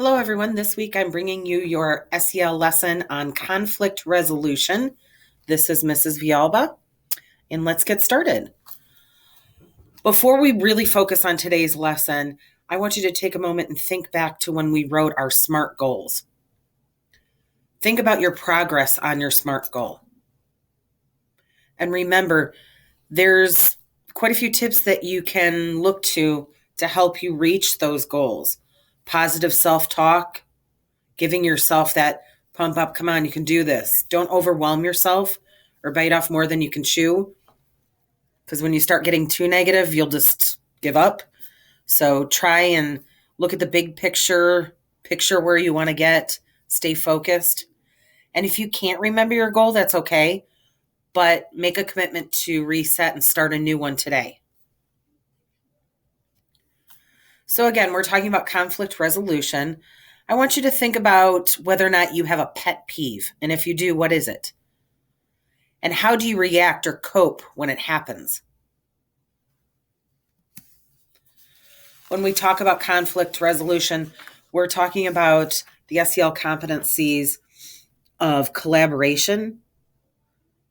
Hello, everyone. This week I'm bringing you your SEL lesson on conflict resolution. This is Mrs. Vialba, and let's get started. Before we really focus on today's lesson, I want you to take a moment and think back to when we wrote our SMART goals. Think about your progress on your SMART goal. And remember, there's quite a few tips that you can look to help you reach those goals. Positive self-talk, giving yourself that pump up, come on, you can do this. Don't overwhelm yourself or bite off more than you can chew. Because when you start getting too negative, you'll just give up. So try and look at the big picture where you want to get, stay focused. And if you can't remember your goal, that's okay. But make a commitment to reset and start a new one today. So again, we're talking about conflict resolution. I want you to think about whether or not you have a pet peeve. And if you do, what is it? And how do you react or cope when it happens? When we talk about conflict resolution, we're talking about the SEL competencies of collaboration,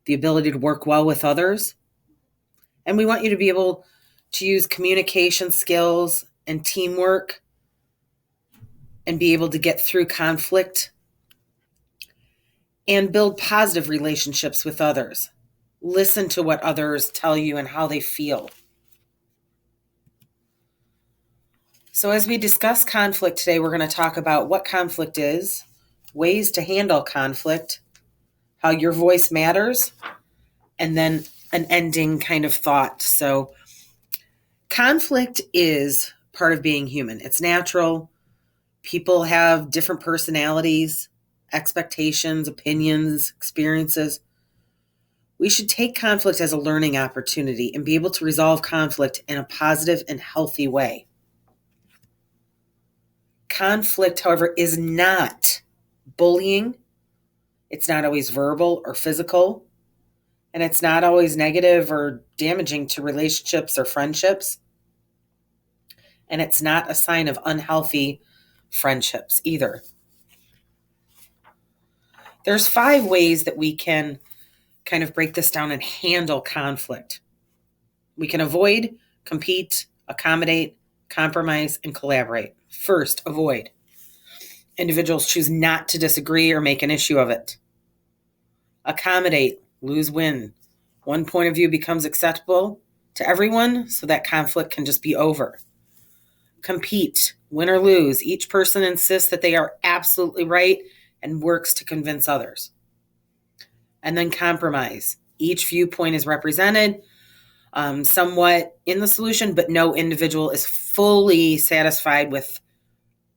the ability to work well with others. And we want you to be able to use communication skills and teamwork and be able to get through conflict and build positive relationships with others. Listen to what others tell you and how they feel. So as we discuss conflict today, we're going to talk about what conflict is, ways to handle conflict, how your voice matters, and then an ending kind of thought. So conflict is part of being human. It's natural. People have different personalities, expectations, opinions, experiences. We should take conflict as a learning opportunity and be able to resolve conflict in a positive and healthy way. Conflict, however, is not bullying. It's not always verbal or physical. And it's not always negative or damaging to relationships or friendships. And it's not a sign of unhealthy friendships either. There's 5 ways that we can kind of break this down and handle conflict. We can avoid, compete, accommodate, compromise, and collaborate. First, avoid. Individuals choose not to disagree or make an issue of it. Accommodate, lose win. One point of view becomes acceptable to everyone so that conflict can just be over. Compete, win or lose. Each person insists that they are absolutely right and works to convince others. And then compromise. Each viewpoint is represented somewhat in the solution, but no individual is fully satisfied with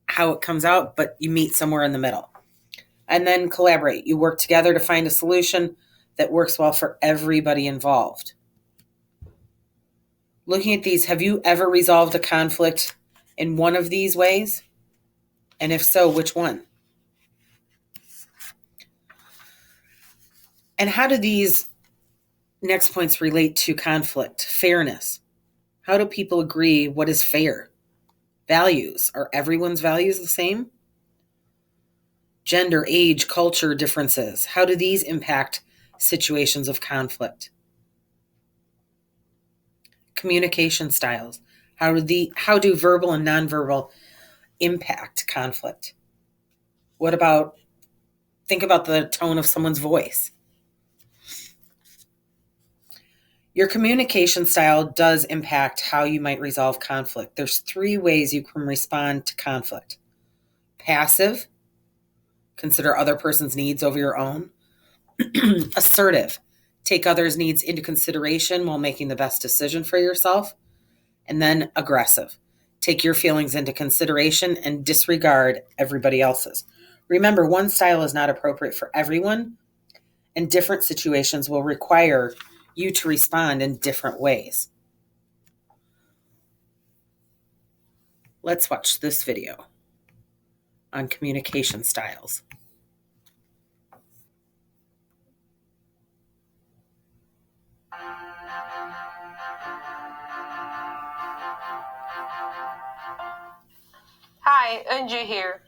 how it comes out, but you meet somewhere in the middle. And then collaborate. You work together to find a solution that works well for everybody involved. Looking at these, have you ever resolved a conflict in one of these ways? And if so, which one? And how do these next points relate to conflict? Fairness. How do people agree what is fair? Values. Are everyone's values the same? Gender, age, culture differences. How do these impact situations of conflict? Communication styles. How do verbal and nonverbal impact conflict? Think about the tone of someone's voice. Your communication style does impact how you might resolve conflict. There's 3 ways you can respond to conflict. Passive, consider other person's needs over your own. Assertive, take others' needs into consideration while making the best decision for yourself. And then aggressive, take your feelings into consideration and disregard everybody else's. Remember, one style is not appropriate for everyone, and different situations will require you to respond in different ways. Let's watch this video on communication styles. Hi, Anju here.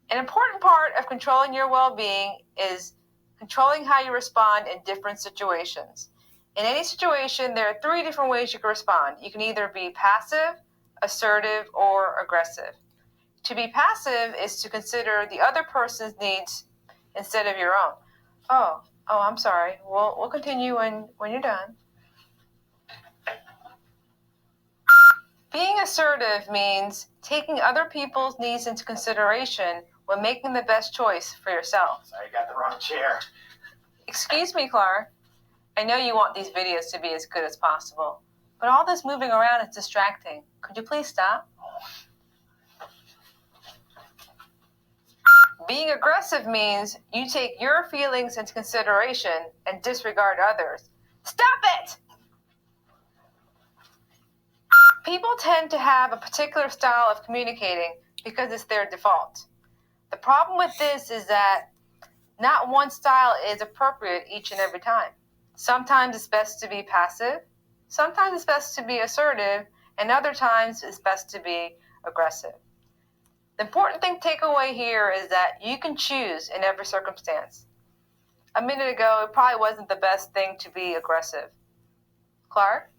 An important part of controlling your well-being is controlling how you respond in different situations. In any situation, there are 3 different ways you can respond. You can either be passive, assertive, or aggressive. To be passive is to consider the other person's needs instead of your own. Oh, I'm sorry. We'll continue when you're done. Being assertive means taking other people's needs into consideration when making the best choice for yourself. Sorry, I got the wrong chair. Excuse me, Clark. I know you want these videos to be as good as possible, but all this moving around is distracting. Could you please stop? Being aggressive means you take your feelings into consideration and disregard others. Stop it! People tend to have a particular style of communicating because it's their default. The problem with this is that not one style is appropriate each and every time. Sometimes it's best to be passive, sometimes it's best to be assertive, and other times it's best to be aggressive. The important thing to take away here is that you can choose in every circumstance. A minute ago, it probably wasn't the best thing to be aggressive. Clark?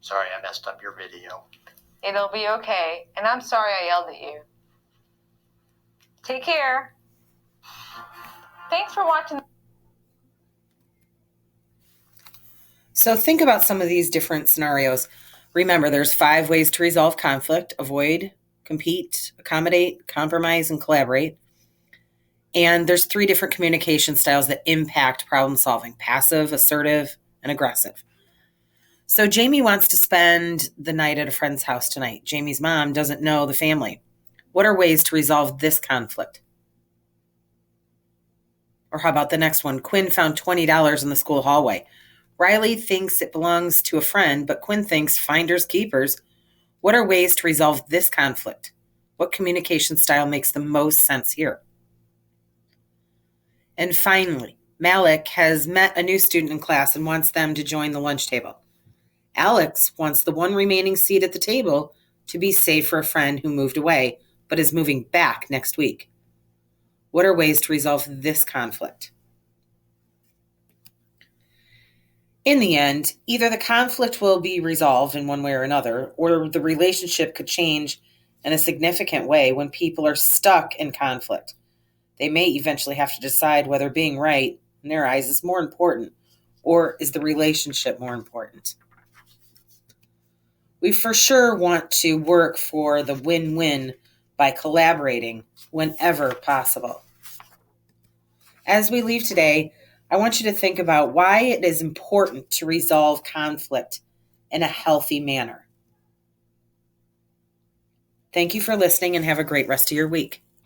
Sorry, I messed up your video. It'll be okay, and I'm sorry I yelled at you. Take care. Thanks for watching. So think about some of these different scenarios. Remember, there's 5 ways to resolve conflict: avoid, compete, accommodate, compromise, and collaborate. And there's 3 different communication styles that impact problem solving: passive, assertive, and aggressive. So Jamie wants to spend the night at a friend's house tonight. Jamie's mom doesn't know the family. What are ways to resolve this conflict? Or how about the next one? Quinn found $20 in the school hallway. Riley thinks it belongs to a friend, but Quinn thinks finders keepers. What are ways to resolve this conflict? What communication style makes the most sense here? And finally, Malik has met a new student in class and wants them to join the lunch table. Alex wants the one remaining seat at the table to be saved for a friend who moved away but is moving back next week. What are ways to resolve this conflict? In the end, either the conflict will be resolved in one way or another, or the relationship could change in a significant way when people are stuck in conflict. They may eventually have to decide whether being right in their eyes is more important, or is the relationship more important. We for sure want to work for the win-win by collaborating whenever possible. As we leave today, I want you to think about why it is important to resolve conflict in a healthy manner. Thank you for listening and have a great rest of your week.